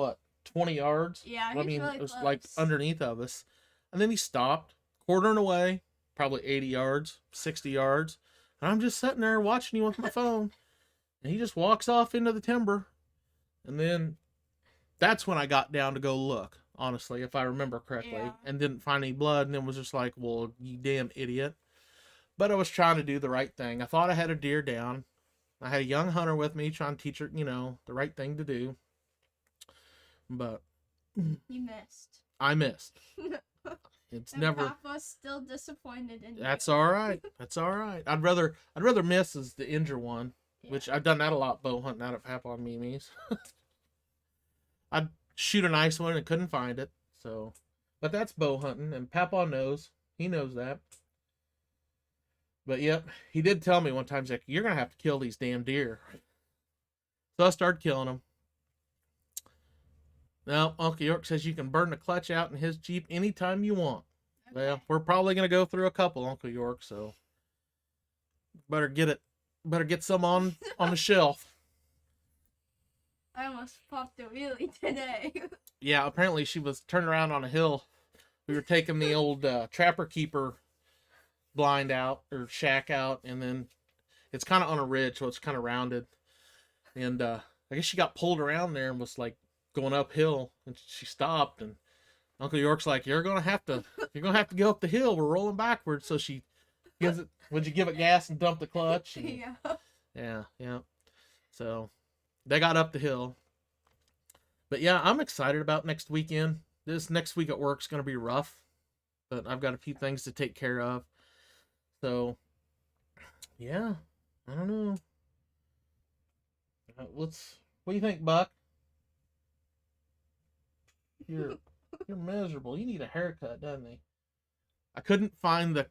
20 yards. Yeah, really it was close. Like underneath of us, and then he stopped, quartering away, probably 80 yards, 60 yards, and I'm just sitting there watching him with my phone, and he just walks off into the timber, and then that's when I got down to go look, honestly, if I remember correctly, and didn't find any blood, and then was just like, well, you damn idiot. But I was trying to do the right thing. I thought I had a deer down. I had a young hunter with me trying to teach her, the right thing to do. But you missed. I missed. It's and never. Papa's still disappointed in you. That's all right. That's all right. I'd rather miss as the injure one, which I've done that a lot bow hunting out of Papa on Mimi's. I'd shoot a nice one and couldn't find it. So, but that's bow hunting, and Papa knows. He knows that. But yep, he did tell me one time, he's like, you're going to have to kill these damn deer. So I started killing them. Now, Uncle York says you can burn the clutch out in his Jeep anytime you want. Okay. Well, we're probably going to go through a couple, Uncle York, so better get some on the shelf. I almost popped a wheelie today. Yeah, apparently she was turning around on a hill. We were taking the old Trapper Keeper blind out, or shack out, and then it's kind of on a ridge, so it's kind of rounded, and I guess she got pulled around there and was like going uphill, and she stopped, and Uncle York's like, you're gonna have to go up the hill, we're rolling backwards. So she gives it, would you give it gas and dump the clutch? And, yeah, so they got up the hill. But yeah, I'm excited about next weekend. This next week at work's gonna be rough, but I've got a few things to take care of. So, yeah, I don't know. What do you think, Buck? You're miserable. You need a haircut, doesn't he? I couldn't find the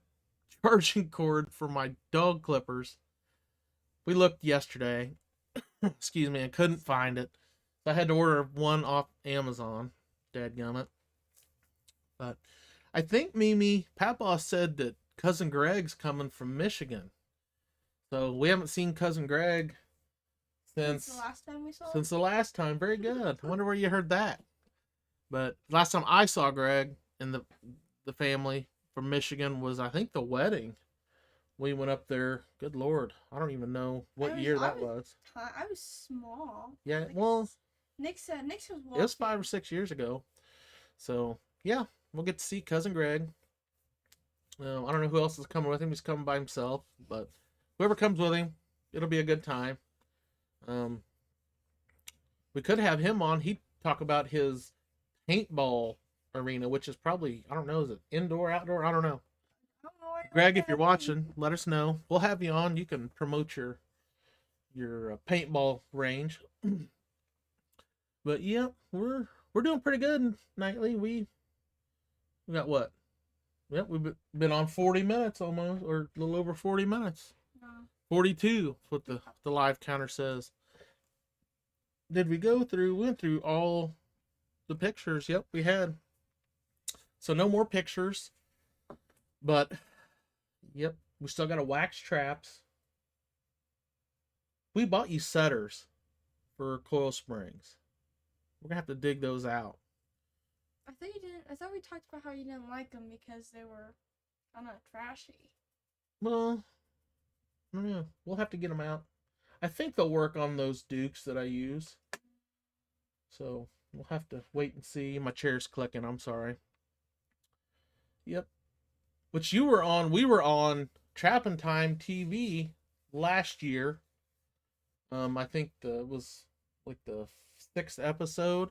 charging cord for my dog clippers. We looked yesterday. Excuse me, I couldn't find it. So I had to order one off Amazon. Dadgummit. But I think Papa said that Cousin Greg's coming from Michigan. So we haven't seen Cousin Greg Since the last time we saw Since the last time. Very good. I wonder where you heard that. But last time I saw Greg and the family from Michigan was, I think, the wedding. We went up there. Good Lord. I don't even know what year that was. I was small. Yeah, well. Nick was walking. It was 5 or 6 years ago. So, yeah, we'll get to see Cousin Greg. I don't know who else is coming with him. He's coming by himself. But whoever comes with him, it'll be a good time. We could have him on. He'd talk about his paintball arena, which is probably, I don't know, is it indoor, outdoor? I don't know. Greg, if you're watching, let us know. We'll have you on. You can promote your paintball range. But yeah, we're doing pretty good, Knightlee. We got what? Yep, we've been on 40 minutes almost, or a little over 40 minutes. No. 42, what the live counter says. Did we go through? We went through all the pictures. Yep, we had. So no more pictures. But yep, we still got to wax traps. We bought you setters for coil springs. We're gonna have to dig those out. I thought you didn't. I thought we talked about how you didn't like them because they were, I don't know, trashy. Well, I don't know. We'll have to get them out. I think they'll work on those Dukes that I use. So we'll have to wait and see. My chair's clicking. I'm sorry. Yep. Which you were on. We were on Trappin' Time TV last year. I think it was like the 6th episode.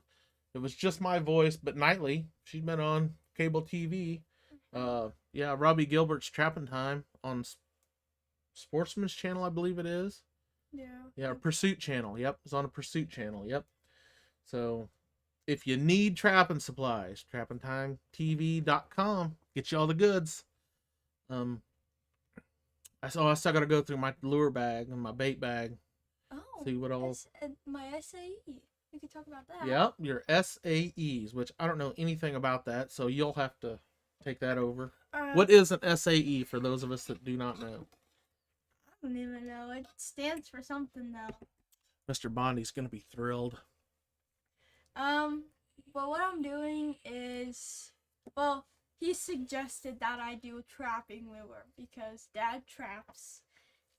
It was just my voice, but Knightlee, she's been on cable TV. Yeah, Robbie Gilbert's Trappin' Time on Sportsman's Channel, I believe it is. Yeah, Pursuit Channel. Yep, it's on a Pursuit Channel. Yep. So, if you need trapping supplies, trappingtimetv.com. Get you all the goods. I still got to go through my lure bag and my bait bag. Oh, see what all my SAE. We could talk about that. Yep, your SAEs, which I don't know anything about that, so you'll have to take that over. What is an SAE for those of us that do not know? I don't even know. It stands for something though. Mr. Bondi's gonna be thrilled. But what I'm doing is, well, he suggested that I do a trapping lure because Dad traps,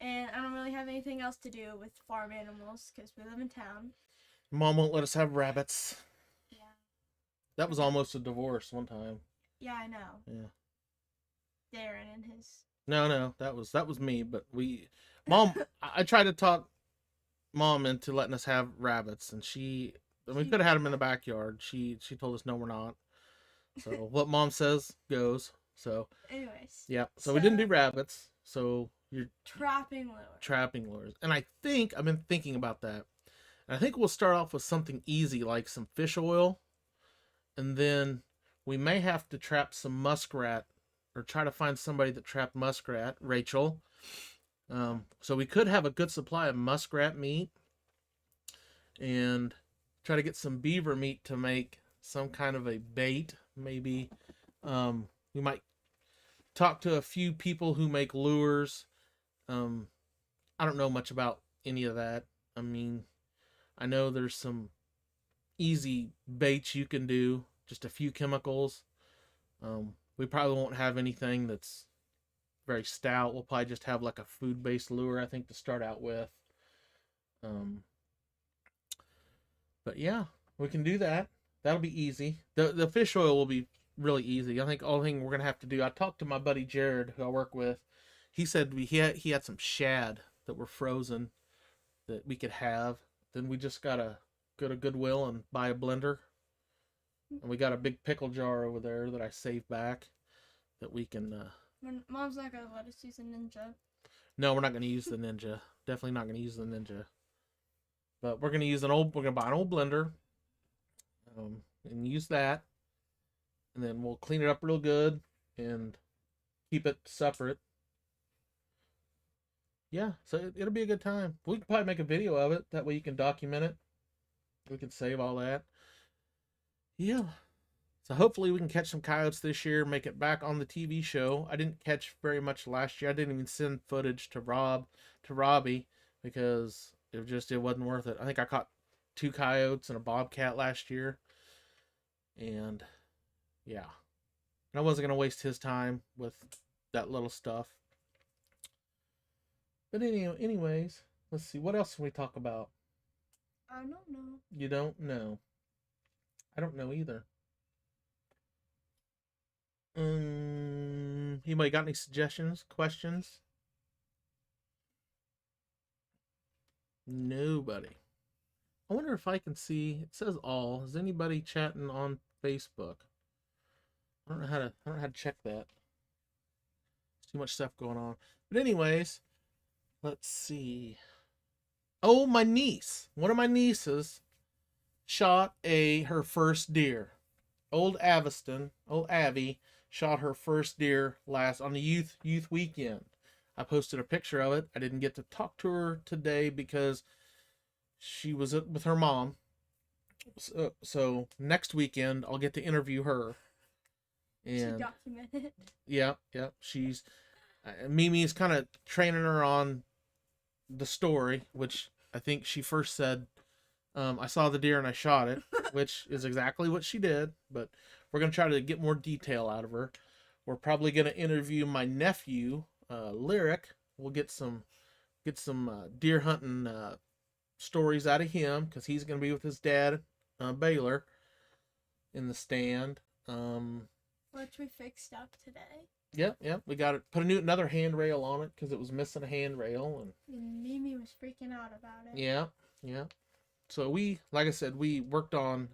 and I don't really have anything else to do with farm animals because we live in town. Mom won't let us have rabbits. Yeah. That was almost a divorce one time. Yeah, I know. Yeah. Darren and his. No, that was me. But Mom, I tried to talk Mom into letting us have rabbits, and we could have had them in the backyard. She told us no, we're not. So what Mom says goes. So. Anyways. Yeah. So we didn't do rabbits. So you're trapping lures. Trapping lures, and I think I've been thinking about that. I think we'll start off with something easy like some fish oil, and then we may have to trap some muskrat or try to find somebody that trapped muskrat, Rachel. So we could have a good supply of muskrat meat and try to get some beaver meat to make some kind of a bait. Maybe we might talk to a few people who make lures. I don't know much about any of that. I mean, I know there's some easy baits you can do, just a few chemicals. We probably won't have anything that's very stout. We'll probably just have like a food-based lure, I think, to start out with. But yeah, we can do that. That'll be easy. The fish oil will be really easy. I think all thing we're gonna have to do. I talked to my buddy Jared, who I work with. He said he had some shad that were frozen that we could have. Then we just gotta go to Goodwill and buy a blender. And we got a big pickle jar over there that I saved back that we can... Mom's not gonna let us use a Ninja. No, we're not gonna use the Ninja. Definitely not gonna use the Ninja. But we're gonna buy an old blender. And use that. And then we'll clean it up real good and keep it separate. Yeah, so it'll be a good time. We can probably make a video of it. That way you can document it. We can save all that. Yeah. So hopefully we can catch some coyotes this year, make it back on the TV show. I didn't catch very much last year. I didn't even send footage to Robbie because it wasn't worth it. I think I caught 2 coyotes and a bobcat last year, and yeah, I wasn't gonna waste his time with that little stuff. But anyways, let's see, what else can we talk about? I don't know. You don't know. I don't know either. Anybody got any suggestions, questions? Nobody. I wonder if I can see. It says all. Is anybody chatting on Facebook? I don't know how to check that. There's too much stuff going on. But anyways, let's see. Oh, my niece. One of my nieces shot her first deer. Old Abby shot her first deer on the youth weekend. I posted a picture of it. I didn't get to talk to her today because she was with her mom. So next weekend I'll get to interview her. And she documented. Yeah. She's Mimi's kind of training her on the story, which I think she first said, I saw the deer and I shot it, which is exactly what she did. But we're gonna try to get more detail out of her. We're probably gonna interview my nephew, Lyric. We'll get some deer hunting stories out of him because he's gonna be with his dad, Baylor, in the stand. Which we fixed up today. Yep. We got it. Put another handrail on it because it was missing a handrail, and Mimi was freaking out about it. Yeah. So like I said, we worked on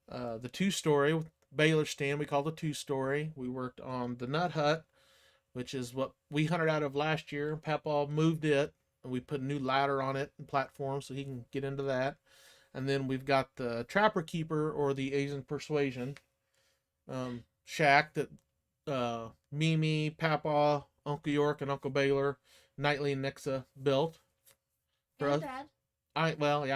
the 2-story Baylor stand. We call the 2-story. We worked on the nut hut, which is what we hunted out of last year. Papa moved it, and we put a new ladder on it and platform so he can get into that. And then we've got the Trapper Keeper, or the Asian Persuasion shack that Mimi, Papa, Uncle York, and Uncle Baylor, Knightlee, and Nixa built for us. Dad. I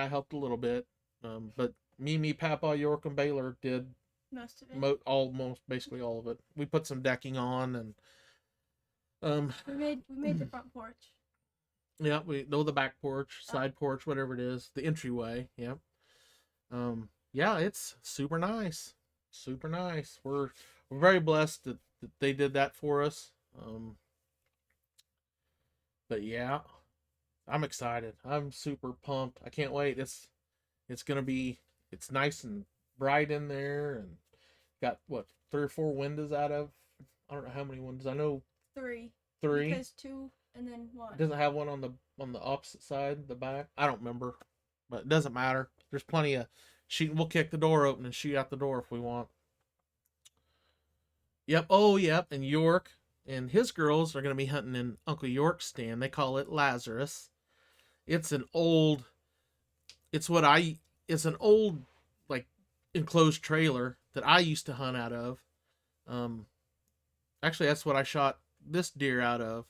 helped a little bit, but Mimi, Papa, York, and Baylor did most of it. Basically all of it. We put some decking on, and we made the front porch. Yeah, we know the back porch, side porch, whatever it is, the entryway. Yep. Yeah, it's super nice. Super nice. We're very blessed that they did that for us. But yeah, I'm excited. I'm super pumped. I can't wait. It's nice and bright in there, and got 3 or 4 windows out of. I don't know how many windows. I know 3. 3. Because 2 and then 1. It doesn't have one on the opposite side, the back. I don't remember, but it doesn't matter. There's plenty of shooting. We'll kick the door open and shoot out the door if we want. Yep. Oh, yep. And York and his girls are going to be hunting in Uncle York's stand. They call it Lazarus. It's an old like enclosed trailer that I used to hunt out of. Actually, that's what I shot this deer out of.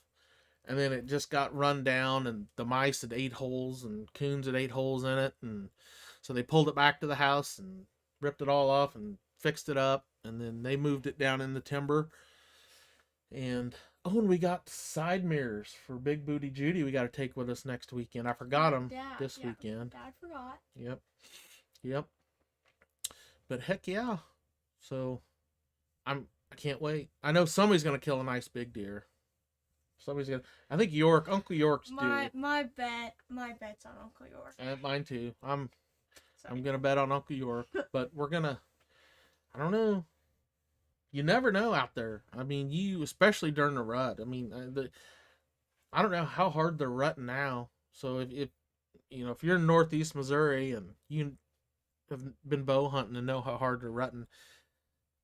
And then it just got run down, and the mice had 8 holes, and coons had 8 holes in it. And so they pulled it back to the house and ripped it all off and fixed it up. And then they moved it down in the timber. And we got side mirrors for Big Booty Judy we got to take with us next weekend. I forgot them this weekend. Dad forgot. Yep. But heck yeah. So I can't wait. I know somebody's going to kill a nice big deer. I think Uncle York's due. My bet's on Uncle York. And mine too. I'm gonna bet on Uncle York, but I don't know. You never know out there. I mean, especially during the rut. I mean, I don't know how hard they're rutting now. So if you're in Northeast Missouri and you have been bow hunting and know how hard they're rutting,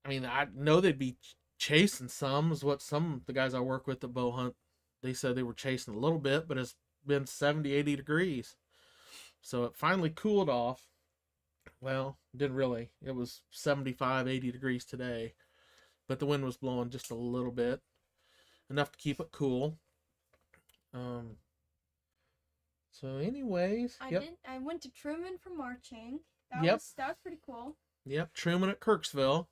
I mean, I know they'd be chasing some. Is what some of the guys I work with that bow hunt, they said they were chasing a little bit, but it's been 70, 80 degrees. So it finally cooled off. Well, didn't really. It was 75, 80 degrees today. But the wind was blowing just a little bit. Enough to keep it cool. So anyways. I went to Truman for marching. That was pretty cool. Yep, Truman at Kirksville.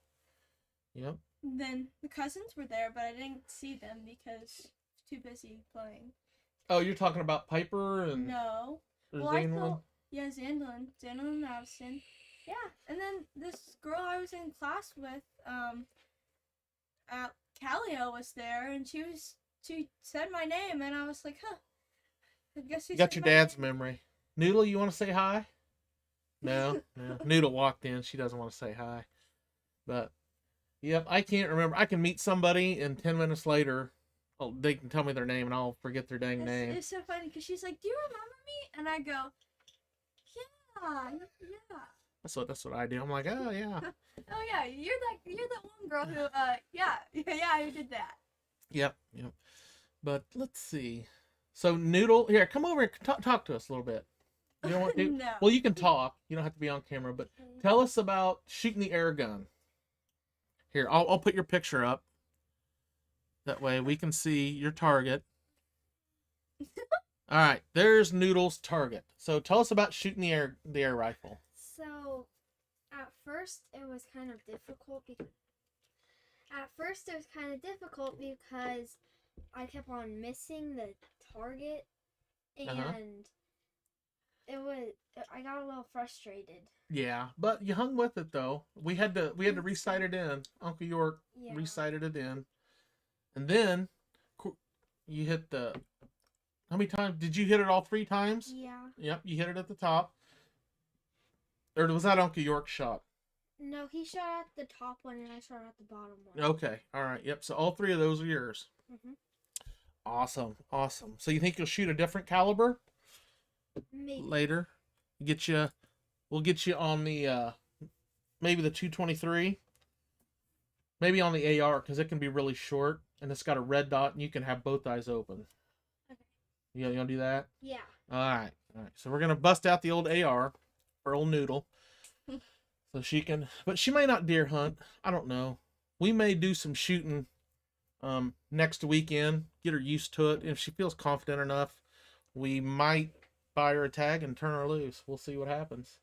Yep. Then the cousins were there, but I didn't see them because I was too busy playing. Oh, you're talking about Piper and... No. Or Well, Zandelin? yeah, Zandelin Madison. Yeah, and then this girl I was in class with, Calio was there, and she said my name, and I was like, huh. I guess she You got said your my dad's name. memory. Noodle, you want to say hi? No, no. Noodle walked in. She doesn't want to say hi. But, yep, I can't remember. I can meet somebody, and 10 minutes later, oh, they can tell me their name, and I'll forget their dang name. It's so funny because she's like, "Do you remember me?" And I go, "Yeah." That's what I do. I'm like, oh yeah. Oh yeah, you're that one girl who yeah who did that. Yep, yep. But let's see. So Noodle, here, come over and talk to us a little bit. You don't want to? No. Well, you can talk. You don't have to be on camera. But tell us about shooting the air gun. Here, I'll put your picture up. That way we can see your target. All right, there's Noodle's target. So tell us about shooting the air rifle. So, at first it was kind of difficult because I kept on missing the target, and I got a little frustrated. Yeah, but you hung with it though. We had to recite it in. Uncle York recited it in, and then you hit the. How many times did you hit it? All 3 times? Yeah. Yep, you hit it at the top. Or was that Uncle York's shot? No, he shot at the top one and I shot at the bottom one. Okay, all right. Yep. So all 3 of those are yours. Mhm. Awesome, awesome. So you think you'll shoot a different caliber? Maybe Later. We'll get you on the maybe the 223. Maybe on the AR because it can be really short and it's got a red dot and you can have both eyes open. Okay. You gonna do that? Yeah. All right. So we're gonna bust out the old AR for old Noodle, so she can. But she may not deer hunt. I don't know. We may do some shooting next weekend. Get her used to it. If she feels confident enough, we might buy her a tag and turn her loose. We'll see what happens.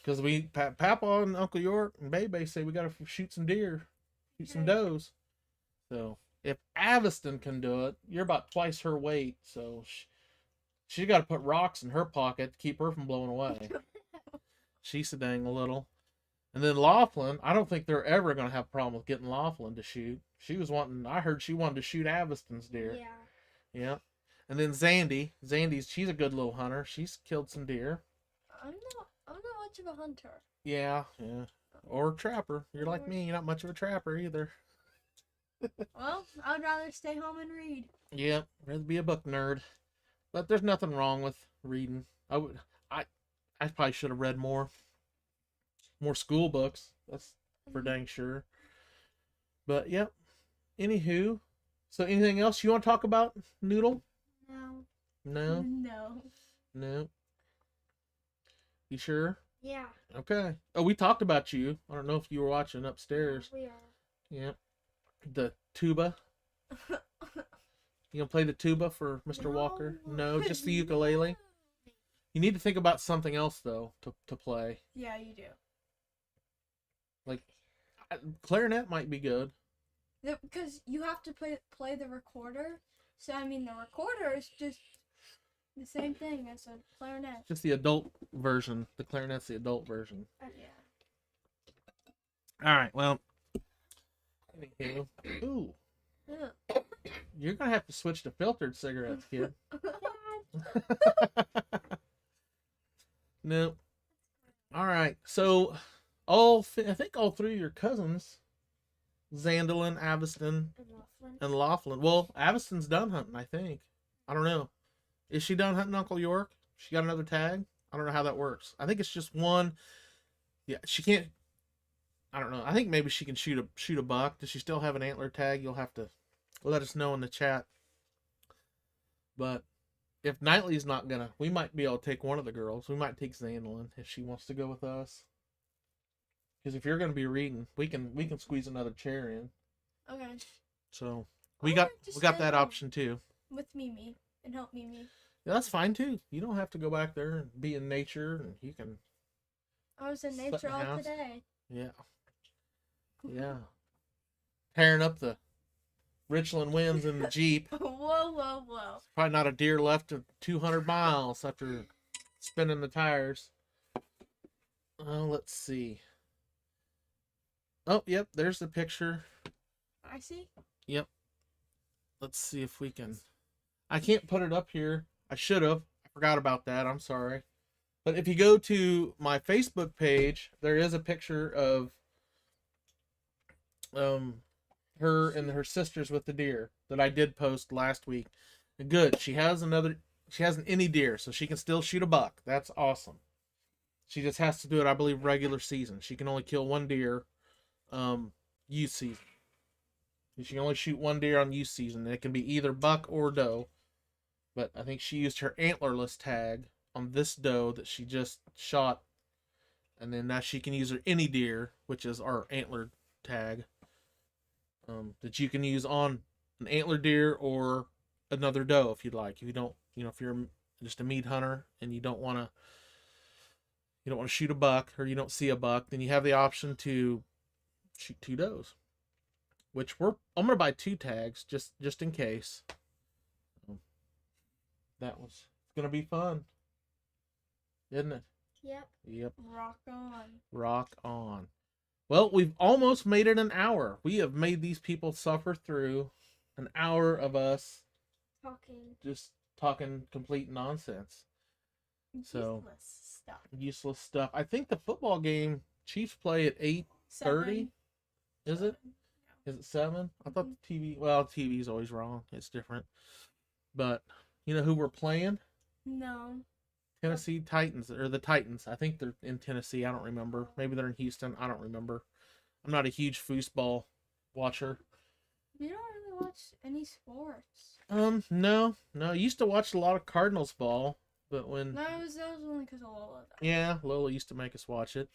Because Papa and Uncle York and Bebe say we gotta shoot some deer, shoot some does. So if Aviston can do it, you're about twice her weight. So she got to put rocks in her pocket to keep her from blowing away. She's so dang little. And then Laughlin, I don't think they're ever going to have a problem with getting Laughlin to shoot. I heard she wanted to shoot Aviston's deer. Yeah. Yeah. And then she's a good little hunter. She's killed some deer. I'm not much of a hunter. Yeah. Or a trapper. You're like me. You're not much of a trapper either. Well, I'd rather stay home and read. Yeah, rather be a book nerd. But there's nothing wrong with reading. I probably should have read more school books. That's for dang sure. But yep. Anywho, so anything else you want to talk about, Noodle? No. No. You sure? Yeah. Okay. Oh, we talked about you. I don't know if you were watching upstairs. We are. Yeah. The tuba. You gonna play the tuba for Mr. Walker? No, just the ukulele. You need to think about something else though to play. Yeah, you do. Like clarinet might be good. Because you have to play the recorder. So I mean, the recorder is just the same thing as a clarinet. Just the adult version. The clarinet's the adult version. Yeah. All right. Well. Anywho. Ooh. You're gonna have to switch to filtered cigarettes, kid. No. All right. So, I think all 3 of your cousins, Zandelin, Aviston, and Laughlin. Well, Aviston's done hunting, I think. I don't know. Is she done hunting Uncle York? She got another tag? I don't know how that works. I think it's just one. Yeah, she can't. I don't know. I think maybe she can shoot a buck. Does she still have an antler tag? You'll have to let us know in the chat. But if Knightlee's not gonna, we might be able to take one of the girls. We might take Zandelin if she wants to go with us. Because if you're gonna be reading, we can squeeze another chair in. Okay. So we got that option too. With Mimi and help Mimi. Yeah, that's fine too. You don't have to go back there and be in nature, and you can. I was in nature all today. Yeah. Yeah. Tearing up the Richland wins in the Jeep. Whoa. Probably not a deer left of 200 miles after spinning the tires. Let's see. Oh, yep, there's the picture. I see. Yep. Let's see if we can. I can't put it up here. I should have. I forgot about that. I'm sorry. But if you go to my Facebook page, there is a picture of her and her sisters with the deer that I did post last week. Good. She has an any deer, so she can still shoot a buck. That's awesome. She just has to do it, I believe, regular season. She can only kill one deer, youth season. She can only shoot one deer on youth season. And it can be either buck or doe. But I think she used her antlerless tag on this doe that she just shot. And then now she can use her any deer, which is our antler tag, that you can use on an antler deer or another doe if you'd like. If you don't, if you're just a meat hunter and you don't want to shoot a buck, or you don't see a buck, then you have the option to shoot two does. Which I'm gonna buy 2 tags just in case. It's gonna be fun, isn't it? Yep. Rock on. Well, we've almost made it an hour. We have made these people suffer through an hour of us just talking complete nonsense. So useless stuff. I think the football game, Chiefs play at 8:30. Is it? Is it 7? I thought the TV. Well, TV's always wrong. It's different. But you know who we're playing? No. Tennessee Titans, or the Titans. I think they're in Tennessee. I don't remember. Maybe they're in Houston. I don't remember. I'm not a huge foosball watcher. You don't really watch any sports. No. I used to watch a lot of Cardinals ball, but when that was only because of Lola. Yeah, Lola used to make us watch it.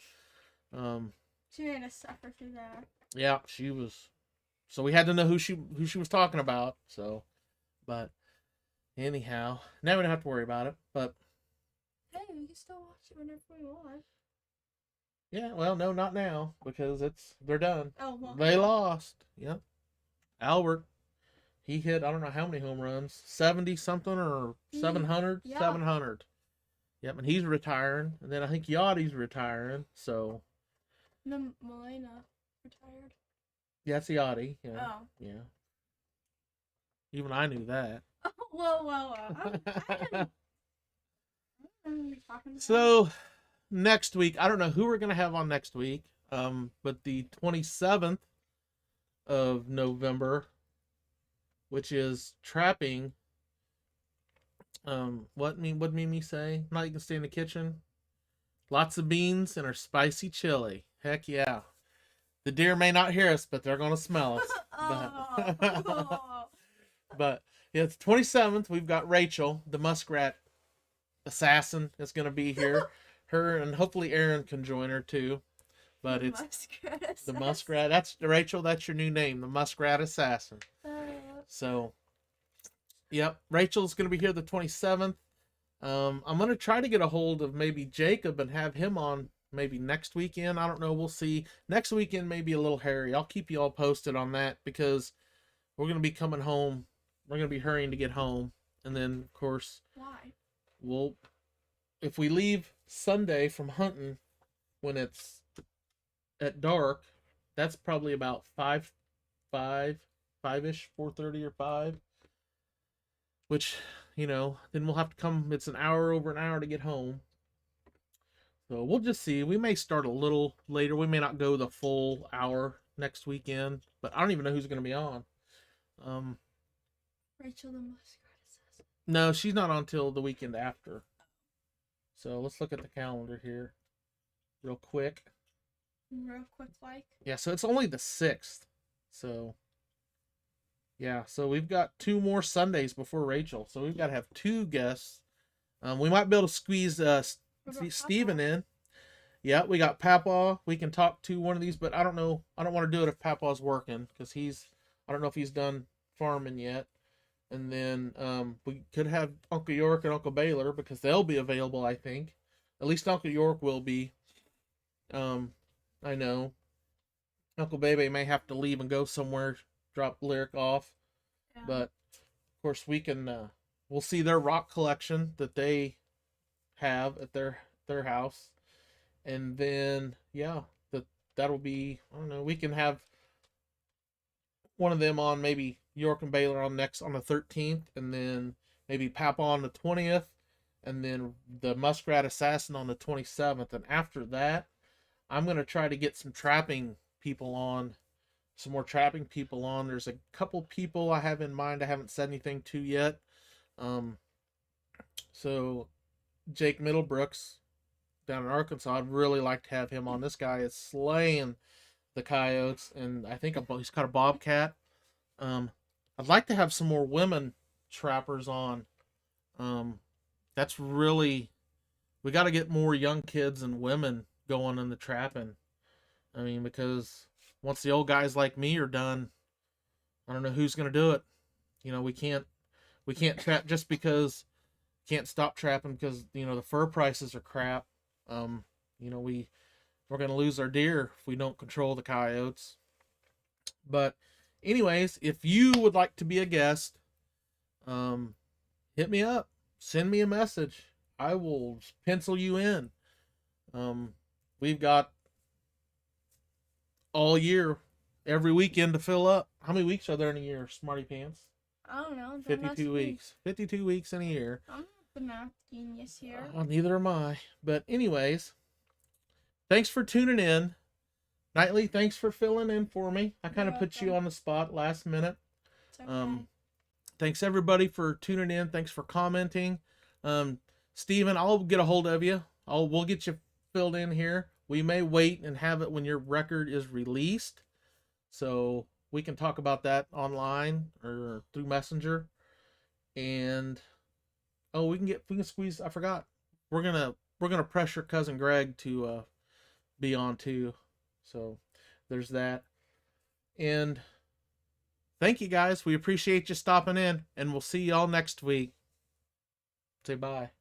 She made us suffer through that. Yeah, she was. So we had to know who she was talking about. So, but anyhow, now we don't have to worry about it. But hey, we can still watch it whenever we want. Yeah, well, no, not now, because they're done. Oh, well. They lost. Yep. Albert, he hit, I don't know how many home runs, 70 something or 700? Yeah. 700. Yep, and he's retiring. And then I think Yachty's retiring, so. No, Milena retired. Yeah, it's Yachty. Yeah. Oh. Yeah. Even I knew that. Whoa. I didn't talking about. So, next week, I don't know who we're going to have on next week, but the 27th of November, which is trapping, what Mimi say? Now you can stay in the kitchen. Lots of beans and our spicy chili. Heck yeah. The deer may not hear us, but they're going to smell us. But yeah, it's 27th. We've got Rachel, the muskrat assassin, is going to be here. Her and hopefully Aaron can join her too. But it's the muskrat. That's Rachel. That's your new name, the muskrat assassin. So, yep, Rachel's going to be here the 27th. I'm going to try to get a hold of maybe Jacob and have him on maybe next weekend. I don't know. We'll see. Next weekend may be a little hairy. I'll keep you all posted on that because we're going to be coming home. We're going to be hurrying to get home. And then, of course, if we leave Sunday from hunting when it's at dark, that's probably about 5-ish, 4:30 or 5. Which, then we'll have to come. It's over an hour to get home. So we'll just see. We may start a little later. We may not go the full hour next weekend, but I don't even know who's going to be on. Rachel the muskrat assassin. No, she's not on till the weekend after. So let's look at the calendar here real quick. Yeah, so it's only the 6th. So, yeah, so we've got 2 more Sundays before Rachel. So we've got to have 2 guests. We might be able to squeeze Steven in. Yeah, we got Papa. We can talk to one of these, but I don't know. I don't want to do it if Papa's working because I don't know if he's done farming yet. And then we could have Uncle York and Uncle Baylor because they'll be available, I think. At least Uncle York will be. I know. Uncle Bebe may have to leave and go somewhere, drop Lyric off. Yeah. But of course we can we'll see their rock collection that they have at their house, and then yeah, that'll be, I don't know, we can have one of them on maybe York and Baylor on the 13th, and then maybe Papa on the 20th, and then the Muskrat Assassin on the 27th. And after that, I'm gonna try to get some more trapping people on. There's a couple people I have in mind I haven't said anything to yet. So Jake Middlebrooks down in Arkansas, I'd really like to have him on. This guy is slaying the coyotes, and I think he's got a bobcat. I'd like to have some more women trappers on. That's really, we got to get more young kids and women going in the trapping. I mean, because once the old guys like me are done, I don't know who's going to do it. You know, we can't trap just because, can't stop trapping because, you know, the fur prices are crap. You know, we're going to lose our deer if we don't control the coyotes. But anyways, if you would like to be a guest, hit me up, send me a message. I will pencil you in. We've got all year, every weekend to fill up. How many weeks are there in a year, Smarty Pants? I don't know. 52 weeks. 52 weeks in a year. I'm not the math genius here. Neither am I. But anyways, thanks for tuning in. Knightlee, thanks for filling in for me. I kind of put you on the spot last minute. It's okay. Thanks everybody for tuning in. Thanks for commenting. Steven, I'll get a hold of you. We'll get you filled in here. We may wait and have it when your record is released, so we can talk about that online or through Messenger. And we can squeeze. I forgot. We're gonna pressure cousin Greg to be on too. So there's that. And thank you guys. We appreciate you stopping in, and we'll see y'all next week. Say bye.